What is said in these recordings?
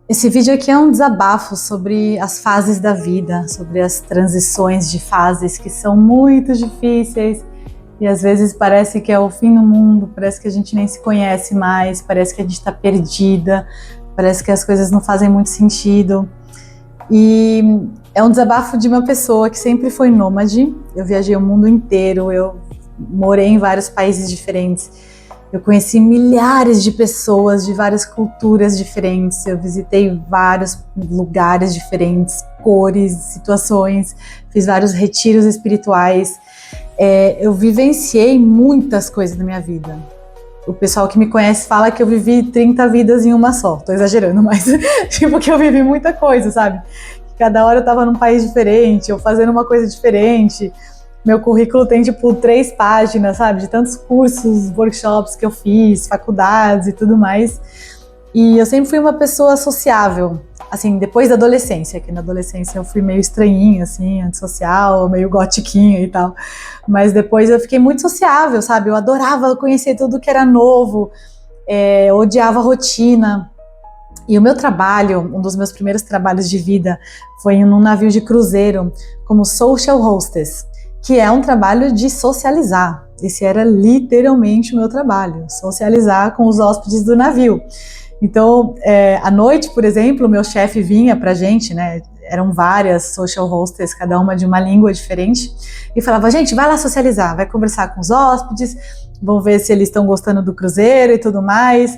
Esse vídeo aqui é um desabafo sobre as fases da vida, sobre as transições de fases que são muito difíceis e às vezes parece que é o fim do mundo, parece que a gente nem se conhece mais, parece que a gente está perdida, parece que as coisas não fazem muito sentido. E é um desabafo de uma pessoa que sempre foi nômade. Eu viajei o mundo inteiro, eu morei em vários países diferentes. Eu conheci milhares de pessoas de várias culturas diferentes, eu visitei vários lugares diferentes, cores, situações, fiz vários retiros espirituais. Eu vivenciei muitas coisas na minha vida. O pessoal que me conhece fala que eu vivi 30 vidas em uma só, tô exagerando, mas tipo que eu vivi muita coisa, sabe? Cada hora eu tava num país diferente, ou fazendo uma coisa diferente. Meu currículo tem, 3 páginas, sabe? De tantos cursos, workshops que eu fiz, faculdades e tudo mais. E eu sempre fui uma pessoa sociável, assim, depois da adolescência, que na adolescência eu fui meio estranhinha, assim, antissocial, meio gotiquinha e tal. Mas depois eu fiquei muito sociável, sabe? Eu adorava conhecer tudo que era novo, eu odiava a rotina. E o meu trabalho, um dos meus primeiros trabalhos de vida, foi num navio de cruzeiro como social hostess, que é um trabalho de socializar. Esse era literalmente o meu trabalho, socializar com os hóspedes do navio. Então, à noite, por exemplo, o meu chefe vinha pra gente, né? Eram várias social hostess, cada uma de uma língua diferente, e falava: gente, vai lá socializar, vai conversar com os hóspedes, vão ver se eles estão gostando do cruzeiro e tudo mais.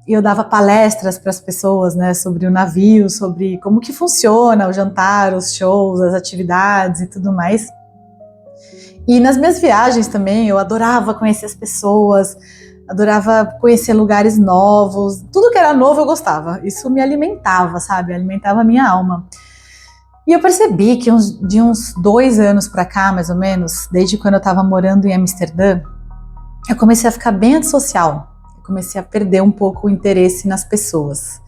E eu dava palestras para as pessoas, né, sobre o navio, sobre como que funciona o jantar, os shows, as atividades e tudo mais. E nas minhas viagens também, eu adorava conhecer as pessoas, adorava conhecer lugares novos, tudo que era novo eu gostava. Isso me alimentava, sabe? Alimentava a minha alma. E eu percebi que de uns 2 anos para cá, mais ou menos, desde quando eu estava morando em Amsterdã, eu comecei a ficar bem antissocial. Eu comecei a perder um pouco o interesse nas pessoas.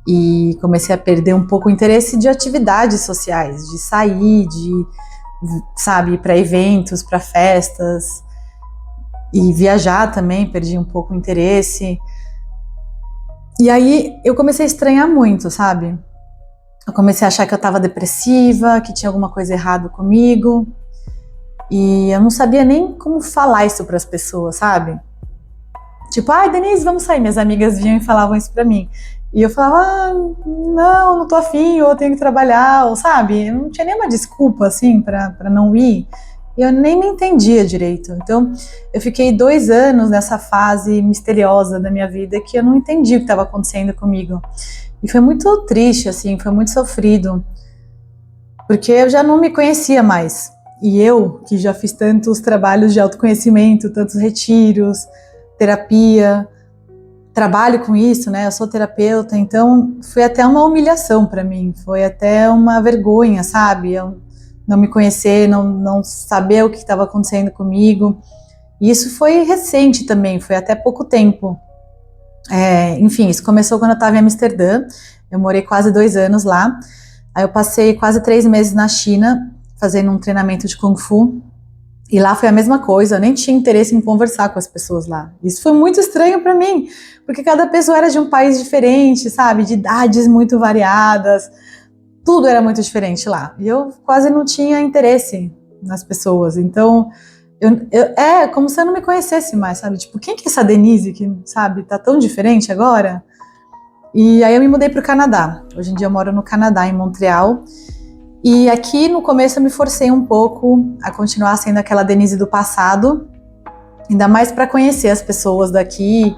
E comecei a perder um pouco o interesse de atividades sociais, de sair, sabe, ir para eventos, para festas. E viajar também, perdi um pouco o interesse. E aí eu comecei a estranhar muito, sabe? Eu comecei a achar que eu estava depressiva, que tinha alguma coisa errada comigo. E eu não sabia nem como falar isso para as pessoas, sabe? Tipo, ai, Denise, vamos sair. Minhas amigas vinham e falavam isso pra mim. E eu falava, não tô afim, ou eu tenho que trabalhar, ou sabe? Eu não tinha nenhuma desculpa, assim, pra não ir. E eu nem me entendia direito. Então, eu fiquei 2 anos nessa fase misteriosa da minha vida que eu não entendi o que estava acontecendo comigo. E foi muito triste, assim, foi muito sofrido. Porque eu já não me conhecia mais. E eu, que já fiz tantos trabalhos de autoconhecimento, tantos retiros, terapia, trabalho com isso, né? Eu sou terapeuta, então foi até uma humilhação para mim, foi até uma vergonha, sabe? Eu não me conhecer, não saber o que estava acontecendo comigo. E isso foi recente também, foi até pouco tempo. Enfim, isso começou quando eu estava em Amsterdã, eu morei quase 2 anos lá, aí eu passei quase 3 meses na China, fazendo um treinamento de Kung Fu, e lá foi a mesma coisa, eu nem tinha interesse em conversar com as pessoas lá. Isso foi muito estranho para mim, porque cada pessoa era de um país diferente, sabe, de idades muito variadas, tudo era muito diferente lá. E eu quase não tinha interesse nas pessoas, então é como se eu não me conhecesse mais, sabe? Tipo, quem que é essa Denise que, sabe, tá tão diferente agora? E aí eu me mudei para o Canadá. Hoje em dia eu moro no Canadá, em Montreal. E aqui no começo eu me forcei um pouco a continuar sendo aquela Denise do passado, ainda mais para conhecer as pessoas daqui,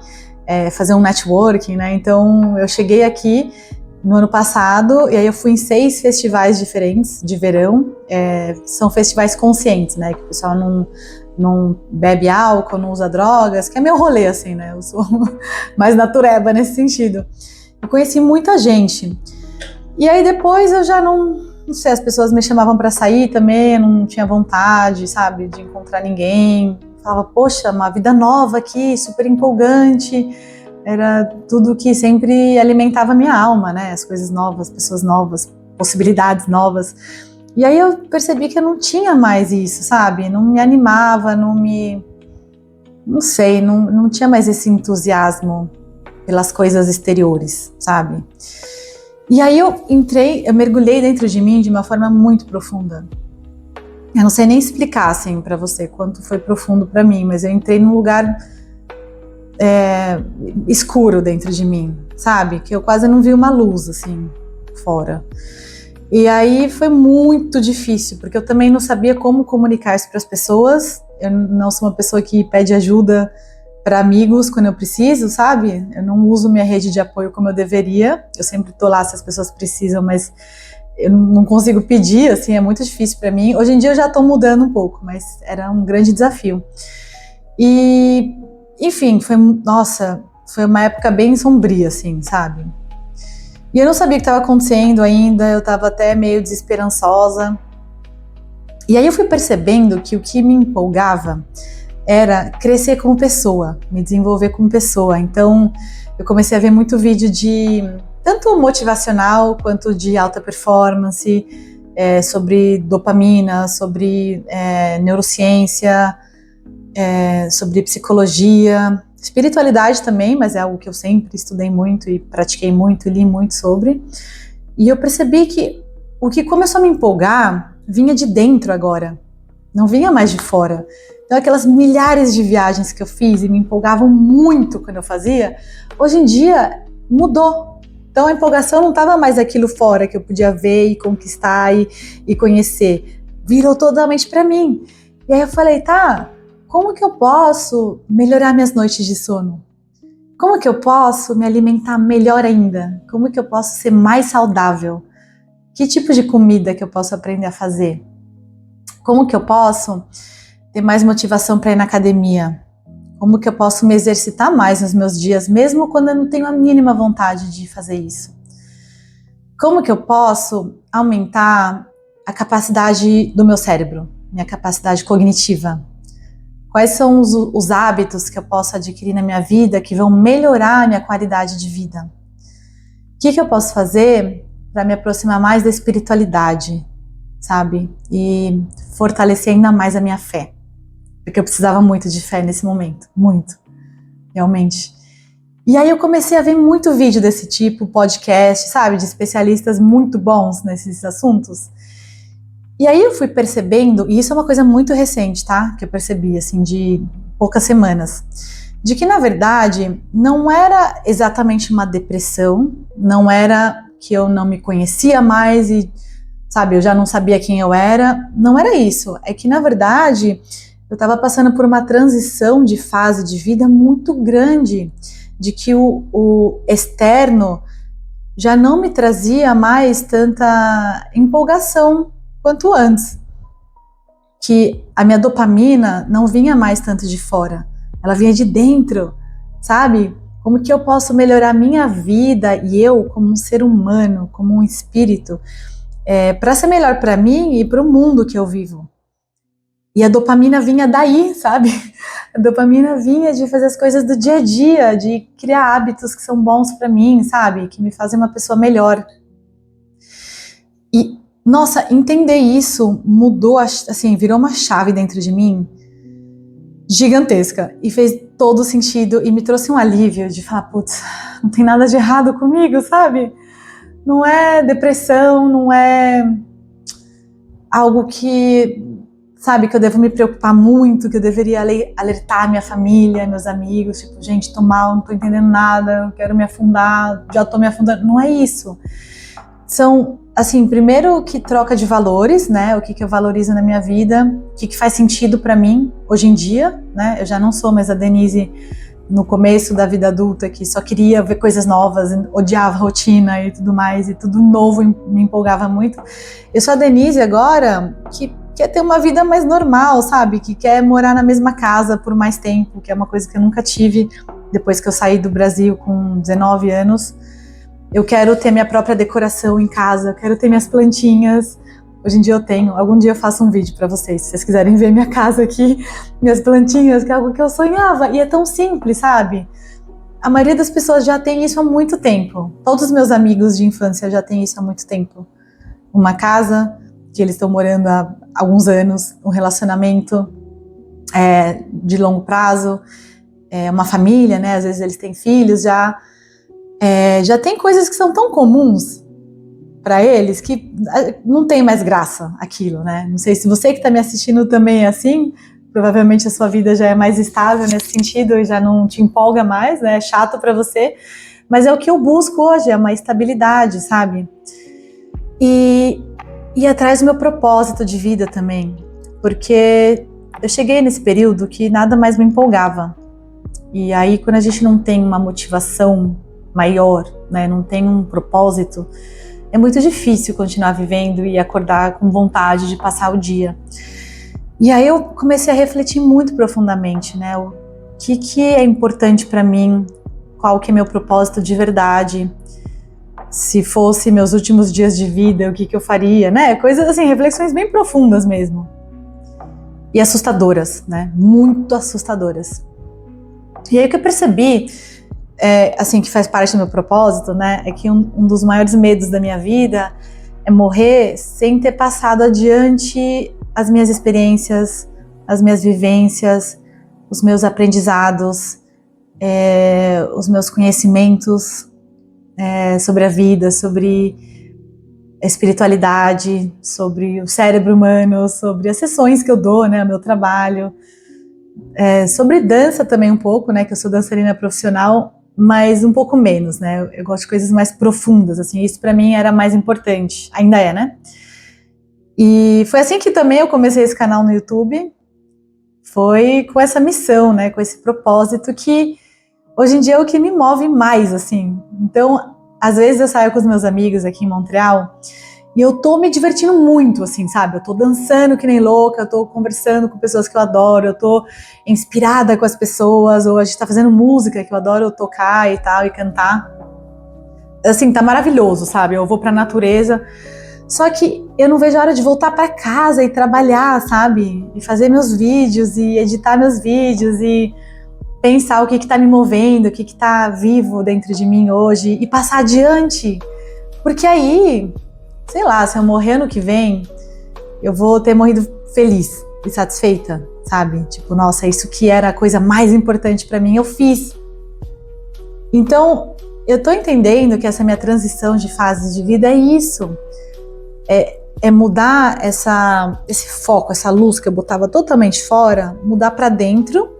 fazer um networking, né? Então eu cheguei aqui no ano passado e aí eu fui em 6 festivais diferentes de verão. São festivais conscientes, né? Que o pessoal não bebe álcool, não usa drogas, que é meu rolê, assim, né? Eu sou mais natureba nesse sentido. Eu conheci muita gente. E aí depois eu já não sei, as pessoas me chamavam para sair também, eu não tinha vontade, sabe, de encontrar ninguém. Falava, poxa, uma vida nova aqui, super empolgante. Era tudo que sempre alimentava a minha alma, né? As coisas novas, pessoas novas, possibilidades novas. E aí eu percebi que eu não tinha mais isso, sabe? Não me animava, não sei, não tinha mais esse entusiasmo pelas coisas exteriores, sabe? E aí eu mergulhei dentro de mim de uma forma muito profunda. Eu não sei nem explicar assim para você quanto foi profundo para mim, mas eu entrei num lugar escuro dentro de mim, sabe? Que eu quase não vi uma luz assim fora. E aí foi muito difícil, porque eu também não sabia como comunicar isso para as pessoas. Eu não sou uma pessoa que pede ajuda para amigos quando eu preciso, sabe? Eu não uso minha rede de apoio como eu deveria. Eu sempre tô lá se as pessoas precisam, mas eu não consigo pedir, assim, é muito difícil para mim. Hoje em dia eu já tô mudando um pouco, mas era um grande desafio. E, enfim, foi uma época bem sombria, assim, sabe? E eu não sabia o que estava acontecendo ainda, eu estava até meio desesperançosa. E aí eu fui percebendo que o que me empolgava era crescer como pessoa, me desenvolver como pessoa. Então eu comecei a ver muito vídeo de tanto motivacional quanto de alta performance, sobre dopamina, sobre neurociência, sobre psicologia, espiritualidade também, mas é algo que eu sempre estudei muito e pratiquei muito e li muito sobre. E eu percebi que o que começou a me empolgar vinha de dentro agora, não vinha mais de fora. Então aquelas milhares de viagens que eu fiz e me empolgavam muito quando eu fazia, hoje em dia mudou. Então a empolgação não estava mais aquilo fora que eu podia ver e conquistar e conhecer. Virou totalmente para mim. E aí eu falei, tá, como que eu posso melhorar minhas noites de sono? Como que eu posso me alimentar melhor ainda? Como que eu posso ser mais saudável? Que tipo de comida que eu posso aprender a fazer? Como que eu posso ter mais motivação para ir na academia? Como que eu posso me exercitar mais nos meus dias, mesmo quando eu não tenho a mínima vontade de fazer isso? Como que eu posso aumentar a capacidade do meu cérebro, minha capacidade cognitiva? Quais são os hábitos que eu posso adquirir na minha vida que vão melhorar a minha qualidade de vida? O que eu posso fazer para me aproximar mais da espiritualidade, sabe? E fortalecer ainda mais a minha fé. Porque eu precisava muito de fé nesse momento, muito, realmente. E aí eu comecei a ver muito vídeo desse tipo, podcast, sabe? De especialistas muito bons nesses assuntos. E aí eu fui percebendo, e isso é uma coisa muito recente, tá? Que eu percebi, assim, de poucas semanas, de que, na verdade, não era exatamente uma depressão, não era que eu não me conhecia mais e, sabe, eu já não sabia quem eu era, não era isso. É que, na verdade, eu estava passando por uma transição de fase de vida muito grande, de que o externo já não me trazia mais tanta empolgação quanto antes, que a minha dopamina não vinha mais tanto de fora, ela vinha de dentro, sabe? Como que eu posso melhorar a minha vida e eu como um ser humano, como um espírito, para ser melhor para mim e para o mundo que eu vivo. E a dopamina vinha daí, sabe? A dopamina vinha de fazer as coisas do dia a dia, de criar hábitos que são bons para mim, sabe? Que me fazem uma pessoa melhor. E nossa, entender isso mudou, assim, virou uma chave dentro de mim gigantesca e fez todo sentido e me trouxe um alívio de falar, putz, não tem nada de errado comigo, sabe? Não é depressão, não é algo que, sabe, que eu devo me preocupar muito, que eu deveria alertar minha família, meus amigos, tipo, gente, tô mal, não tô entendendo nada, eu quero me afundar, já tô me afundando. Não é isso. São, assim, primeiro que troca de valores, né? O que eu valorizo na minha vida, o que faz sentido para mim hoje em dia, né? Eu já não sou mais a Denise no começo da vida adulta que só queria ver coisas novas, odiava a rotina e tudo mais, e tudo novo me empolgava muito. Eu sou a Denise agora que quer ter uma vida mais normal, sabe? Que quer morar na mesma casa por mais tempo, que é uma coisa que eu nunca tive depois que eu saí do Brasil com 19 anos. Eu quero ter minha própria decoração em casa, eu quero ter minhas plantinhas. Hoje em dia eu tenho, algum dia eu faço um vídeo pra vocês, se vocês quiserem ver minha casa aqui, minhas plantinhas, que é algo que eu sonhava. E é tão simples, sabe? A maioria das pessoas já tem isso há muito tempo. Todos os meus amigos de infância já têm isso há muito tempo. Uma casa que eles estão morando há alguns anos, um relacionamento de longo prazo, uma família, né? Às vezes eles têm filhos já. Já tem coisas que são tão comuns para eles que não tem mais graça aquilo, né? Não sei se você que está me assistindo também é assim, provavelmente a sua vida já é mais estável nesse sentido e já não te empolga mais, né? É chato para você, mas é o que eu busco hoje, é uma estabilidade, sabe? E atrás do meu propósito de vida também, porque eu cheguei nesse período que nada mais me empolgava. E aí, quando a gente não tem uma motivação maior, né, não tem um propósito, é muito difícil continuar vivendo e acordar com vontade de passar o dia. E aí eu comecei a refletir muito profundamente, né, o que é importante para mim, qual que é meu propósito de verdade, se fosse meus últimos dias de vida, o que eu faria, né, coisas assim, reflexões bem profundas mesmo. E assustadoras, né, muito assustadoras. E aí o que eu percebi, assim, que faz parte do meu propósito, né, é que um dos maiores medos da minha vida é morrer sem ter passado adiante as minhas experiências, as minhas vivências, os meus aprendizados, os meus conhecimentos sobre a vida, sobre a espiritualidade, sobre o cérebro humano, sobre as sessões que eu dou, né, o meu trabalho, sobre dança também um pouco, né, que eu sou dançarina profissional, mas um pouco menos, né, eu gosto de coisas mais profundas, assim, isso pra mim era mais importante, ainda é, né. E foi assim que também eu comecei esse canal no YouTube, foi com essa missão, né, com esse propósito que hoje em dia é o que me move mais, assim. Então, às vezes eu saio com os meus amigos aqui em Montreal e eu tô me divertindo muito, assim, sabe? Eu tô dançando que nem louca, eu tô conversando com pessoas que eu adoro, eu tô inspirada com as pessoas, ou a gente tá fazendo música que eu adoro tocar e tal, e cantar. Assim, tá maravilhoso, sabe? Eu vou pra natureza. Só que eu não vejo a hora de voltar para casa e trabalhar, sabe? E fazer meus vídeos e editar meus vídeos e pensar o que tá me movendo, o que tá vivo dentro de mim hoje e passar adiante. Porque aí, sei lá, se eu morrer ano que vem, eu vou ter morrido feliz e satisfeita, sabe? Tipo, nossa, isso que era a coisa mais importante para mim, eu fiz. Então, eu tô entendendo que essa minha transição de fases de vida é isso. É mudar esse foco, essa luz que eu botava totalmente fora, mudar para dentro.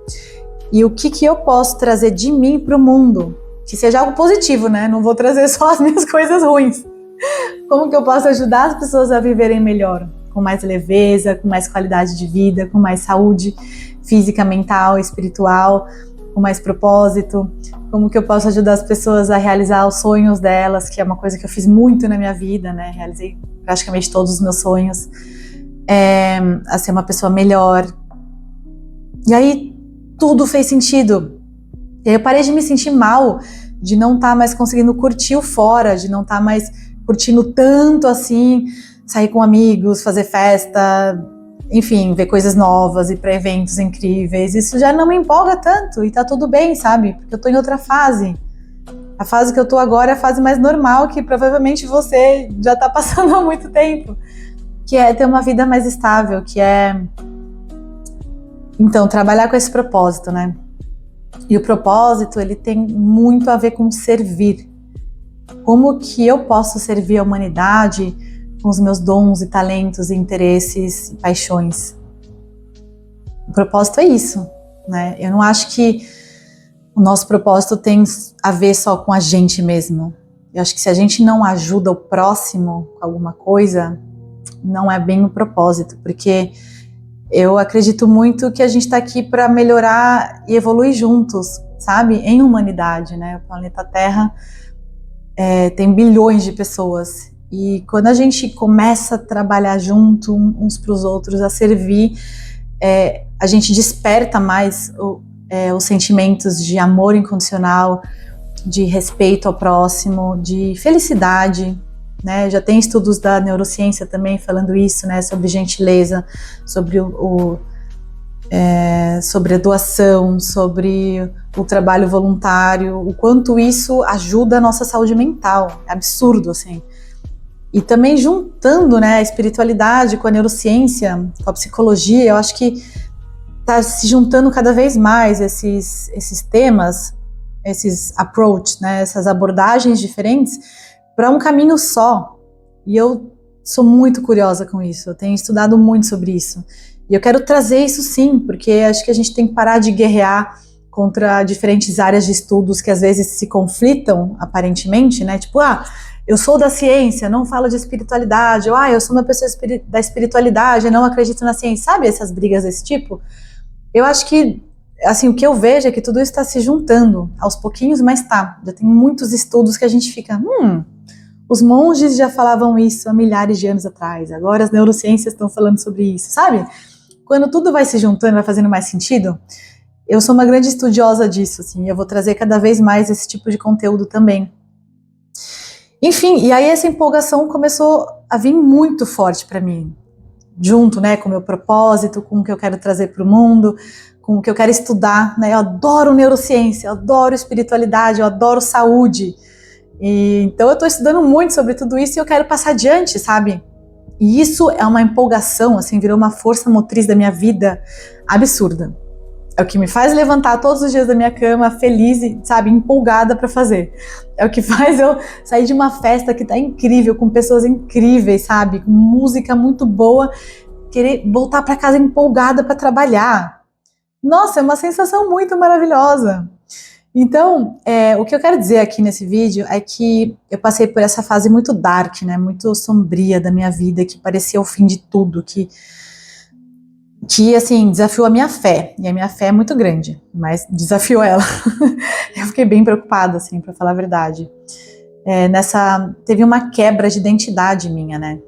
E o que eu posso trazer de mim para o mundo? Que seja algo positivo, né? Não vou trazer só as minhas coisas ruins. Como que eu posso ajudar as pessoas a viverem melhor? Com mais leveza, com mais qualidade de vida, com mais saúde física, mental, espiritual, com mais propósito. Como que eu posso ajudar as pessoas a realizar os sonhos delas, que é uma coisa que eu fiz muito na minha vida, né? Realizei praticamente todos os meus sonhos. A ser uma pessoa melhor. E aí, tudo fez sentido. E aí eu parei de me sentir mal, de não estar mais conseguindo curtir o fora, de não estar mais curtindo tanto assim, sair com amigos, fazer festa, enfim, ver coisas novas, ir para eventos incríveis. Isso já não me empolga tanto e tá tudo bem, sabe? Porque eu tô em outra fase. A fase que eu tô agora é a fase mais normal, que provavelmente você já tá passando há muito tempo, que é ter uma vida mais estável, que é... Então, trabalhar com esse propósito, né? E o propósito, ele tem muito a ver com servir. Como que eu posso servir a humanidade com os meus dons e talentos e interesses e paixões? O propósito é isso, né? Eu não acho que o nosso propósito tem a ver só com a gente mesmo. Eu acho que se a gente não ajuda o próximo com alguma coisa, não é bem o propósito, porque eu acredito muito que a gente está aqui para melhorar e evoluir juntos, sabe? Em humanidade, né? O planeta Terra tem bilhões de pessoas. E quando a gente começa a trabalhar junto uns para os outros, a servir, a gente desperta mais os sentimentos de amor incondicional, de respeito ao próximo, de felicidade, né? Já tem estudos da neurociência também falando isso, né? Sobre gentileza, sobre sobre a doação, sobre o trabalho voluntário, o quanto isso ajuda a nossa saúde mental. É absurdo, assim. E também juntando, né, a espiritualidade com a neurociência, com a psicologia, eu acho que está se juntando cada vez mais esses temas, esses approach, né, essas abordagens diferentes, para um caminho só, E eu sou muito curiosa com isso, eu tenho estudado muito sobre isso. E eu quero trazer isso sim, porque acho que a gente tem que parar de guerrear contra diferentes áreas de estudos que às vezes se conflitam, aparentemente, né? Tipo, eu sou da ciência, não falo de espiritualidade, ou eu sou uma pessoa da espiritualidade, não acredito na ciência, sabe? Essas brigas desse tipo. Eu acho que, assim, o que eu vejo é que tudo isso está se juntando aos pouquinhos, mas já tem muitos estudos que a gente fica, os monges já falavam isso há milhares de anos atrás, agora as neurociências estão falando sobre isso, sabe? Quando tudo vai se juntando, vai fazendo mais sentido, eu sou uma grande estudiosa disso, assim, eu vou trazer cada vez mais esse tipo de conteúdo também. Enfim, e aí essa empolgação começou a vir muito forte para mim, junto, né, com o meu propósito, com o que eu quero trazer para o mundo, com o que eu quero estudar, né? Eu adoro neurociência, eu adoro espiritualidade, eu adoro saúde. Então eu estou estudando muito sobre tudo isso e eu quero passar adiante, sabe? E isso é uma empolgação, assim, virou uma força motriz da minha vida absurda. É o que me faz levantar todos os dias da minha cama feliz e, sabe, empolgada para fazer. É o que faz eu sair de uma festa que tá incrível, com pessoas incríveis, sabe? Com música muito boa, querer voltar para casa empolgada para trabalhar. Nossa, é uma sensação muito maravilhosa. Então, o que eu quero dizer aqui nesse vídeo é que eu passei por essa fase muito dark, né, muito sombria da minha vida, que parecia o fim de tudo, que assim, desafiou a minha fé, e a minha fé é muito grande, mas desafiou ela. Eu fiquei bem preocupada, assim, pra falar a verdade. Teve uma quebra de identidade minha, né,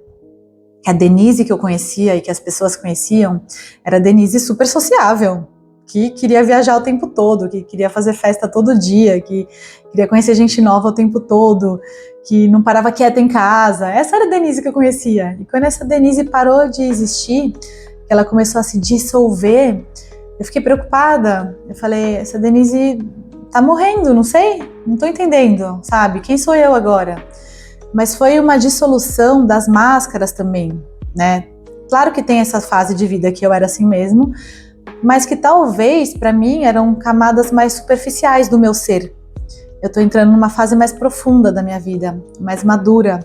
que a Denise que eu conhecia e que as pessoas conheciam, era a Denise super sociável, que queria viajar o tempo todo, que queria fazer festa todo dia, que queria conhecer gente nova o tempo todo, que não parava quieta em casa. Essa era a Denise que eu conhecia. E quando essa Denise parou de existir, que ela começou a se dissolver, eu fiquei preocupada. Eu falei, essa Denise tá morrendo, não sei, não tô entendendo, sabe? Quem sou eu agora? Mas foi uma dissolução das máscaras também, né? Claro que tem essa fase de vida que eu era assim mesmo, mas que talvez, para mim, eram camadas mais superficiais do meu ser. Eu tô entrando numa fase mais profunda da minha vida, mais madura,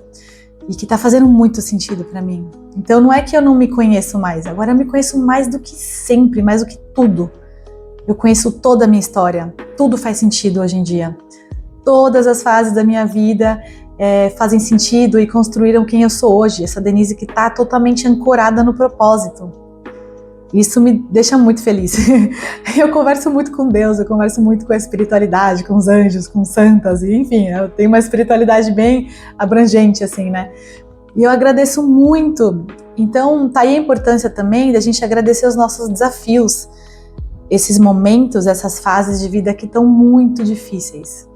e que tá fazendo muito sentido para mim. Então não é que eu não me conheço mais, agora eu me conheço mais do que sempre, mais do que tudo. Eu conheço toda a minha história, tudo faz sentido hoje em dia. Todas as fases da minha vida fazem sentido e construíram quem eu sou hoje, essa Denise que tá totalmente ancorada no propósito. Isso me deixa muito feliz. Eu converso muito com Deus, eu converso muito com a espiritualidade, com os anjos, com santas, e enfim, eu tenho uma espiritualidade bem abrangente, assim, né? E eu agradeço muito. Então, tá aí a importância também da gente agradecer os nossos desafios, esses momentos, essas fases de vida que estão muito difíceis,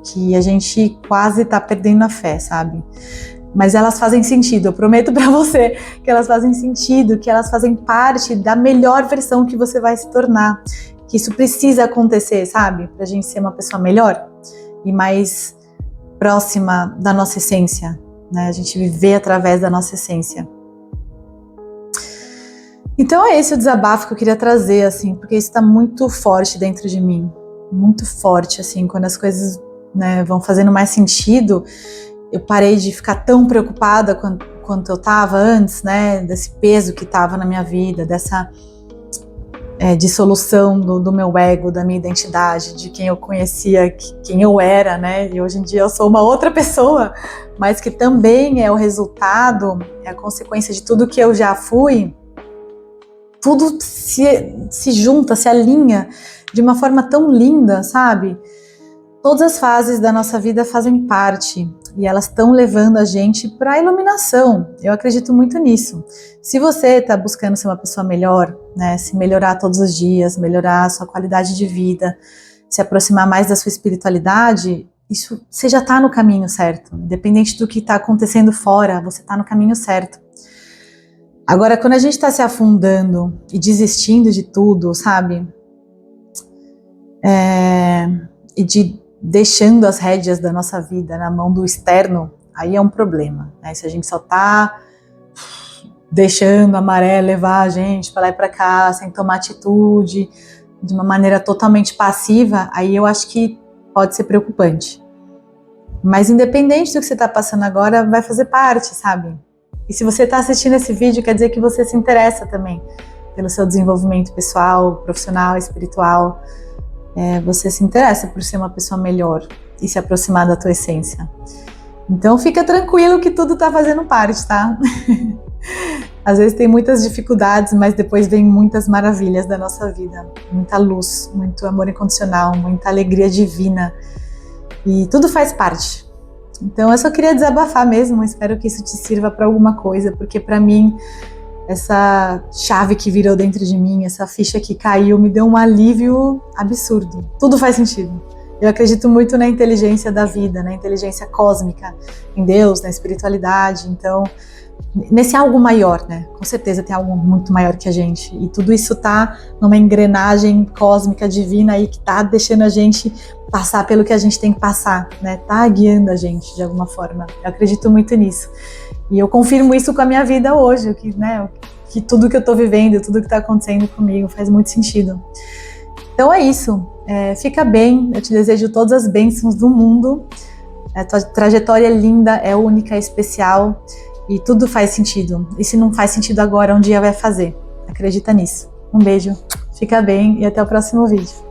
que a gente quase tá perdendo a fé, sabe? Mas elas fazem sentido, eu prometo pra você que elas fazem sentido, que elas fazem parte da melhor versão que você vai se tornar, que isso precisa acontecer, sabe? Pra gente ser uma pessoa melhor e mais próxima da nossa essência, né? A gente viver através da nossa essência. Então é esse o desabafo que eu queria trazer, assim, porque isso tá muito forte dentro de mim, muito forte, assim, quando as coisas, né, vão fazendo mais sentido. Eu parei de ficar tão preocupada quanto eu estava antes, né? Desse peso que estava na minha vida, dessa dissolução do meu ego, da minha identidade, de quem eu conhecia, quem eu era, né? E hoje em dia eu sou uma outra pessoa, mas que também é o resultado, é a consequência de tudo que eu já fui. Tudo se junta, se alinha de uma forma tão linda, sabe? Todas as fases da nossa vida fazem parte e elas estão levando a gente para a iluminação. Eu acredito muito nisso. Se você está buscando ser uma pessoa melhor, né, se melhorar todos os dias, melhorar a sua qualidade de vida, se aproximar mais da sua espiritualidade, isso você já está no caminho certo. Independente do que está acontecendo fora, você está no caminho certo. Agora, quando a gente está se afundando e desistindo de tudo, sabe? E de deixando as rédeas da nossa vida na mão do externo, aí é um problema, né? Se a gente só tá deixando a maré levar a gente para lá e para cá, sem tomar atitude, de uma maneira totalmente passiva, aí eu acho que pode ser preocupante. Mas independente do que você está passando agora, vai fazer parte, sabe? E se você está assistindo esse vídeo, quer dizer que você se interessa também pelo seu desenvolvimento pessoal, profissional, espiritual. Você se interessa por ser uma pessoa melhor e se aproximar da tua essência. Então fica tranquilo que tudo tá fazendo parte, tá? Às vezes tem muitas dificuldades, mas depois vem muitas maravilhas da nossa vida. Muita luz, muito amor incondicional, muita alegria divina. E tudo faz parte. Então eu só queria desabafar mesmo, espero que isso te sirva para alguma coisa, porque para mim essa chave que virou dentro de mim, essa ficha que caiu, me deu um alívio absurdo. Tudo faz sentido. Eu acredito muito na inteligência da vida, na inteligência cósmica, em Deus, na espiritualidade. Então, nesse algo maior, né? Com certeza tem algo muito maior que a gente. E tudo isso tá numa engrenagem cósmica divina aí que tá deixando a gente passar pelo que a gente tem que passar, né? Tá guiando a gente de alguma forma. Eu acredito muito nisso. E eu confirmo isso com a minha vida hoje, que tudo que eu tô vivendo, tudo que tá acontecendo comigo faz muito sentido. Então é isso. Fica bem, eu te desejo todas as bênçãos do mundo. A tua trajetória é linda, é única, é especial e tudo faz sentido. E se não faz sentido agora, um dia vai fazer. Acredita nisso. Um beijo, fica bem e até o próximo vídeo.